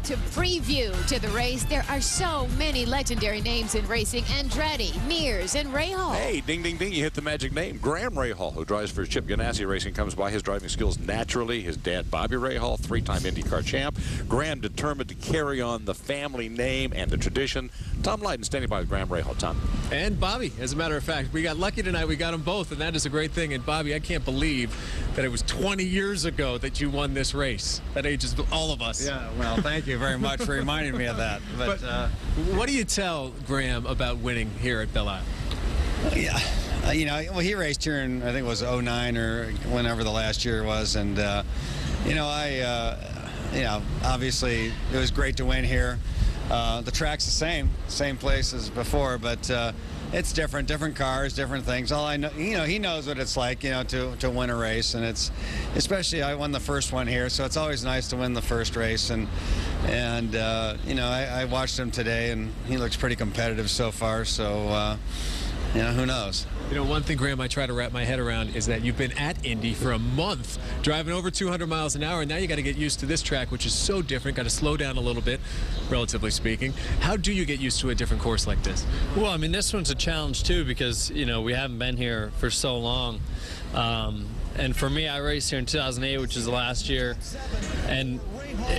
to preview to the race. There are so many legendary names in racing. Andretti, Mears, and Rahal. Hey, ding, ding, ding, you hit the magic name. Graham Rahal, who drives for Chip Ganassi Racing, comes by his driving skills naturally. His dad, Bobby Rahal, three-time IndyCar champ. Graham determined to carry on the family name and the tradition. Tom Leyden standing by with Graham Rahal. Tom. And Bobby, as a matter of fact. We got lucky tonight. We got them both, and that is a great thing. And Bobby, I can't believe that it was 20 years ago that you won this race. That ages all of us. Yeah, well, thank you very much for reminding me of that. But what do you tell Graham about winning here at Belle Isle? Yeah, you know, well, he raced here in, I think it was '09 or whenever the last year was, and you know, obviously it was great to win here. The track's the same place as before, but it's different cars, different things. All I know, you know, he knows what it's like, you know, to win a race, and it's especially I won the first one here, so it's always nice to win the first race. And you know, I watched him today, and he looks pretty competitive so far. So you know, who knows? You know, one thing, Graham, I try to wrap my head around is that you've been at Indy for a month, driving over 200 miles an hour, and now you got to get used to this track, which is so different. Got to slow down a little bit, relatively speaking. How do you get used to a different course like this? Well, I mean, this one's a challenge too because, you know, we haven't been here for so long. And for me, I raced here in 2008, which is the last year, and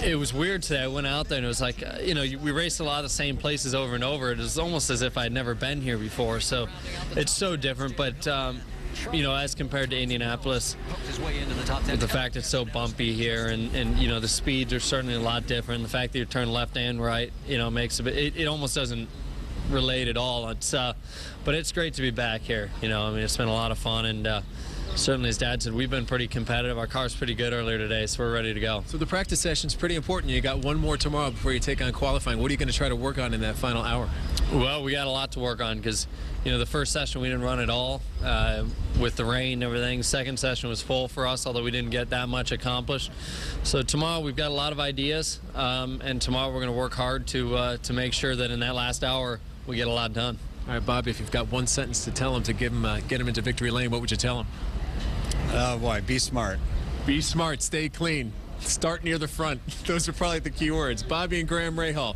it was weird today. I went out there and it was like, you know, we raced a lot of the same places over and over. It was almost as if I'd never been here before. So it's so different. But, you know, as compared to Indianapolis, with the fact it's so bumpy here and you know, the speeds are certainly a lot different. The fact that you turn left and right, you know, makes it almost doesn't relate at all. It's, but it's great to be back here. You know, I mean, it's been a lot of fun, and certainly, as Dad said, we've been pretty competitive. Our car's pretty good earlier today, so we're ready to go. So the practice session's pretty important. You got one more tomorrow before you take on qualifying. What are you going to try to work on in that final hour? Well, we got a lot to work on because, you know, the first session we didn't run at all with the rain and everything. Second session was full for us, although we didn't get that much accomplished. So tomorrow we've got a lot of ideas, and tomorrow we're going to work hard to make sure that in that last hour we get a lot done. All right, Bobby, if you've got one sentence to tell him to get him into victory lane, what would you tell him? Oh boy, be smart. Be smart, stay clean, start near the front. Those are probably the key words. Bobby and Graham Rahal.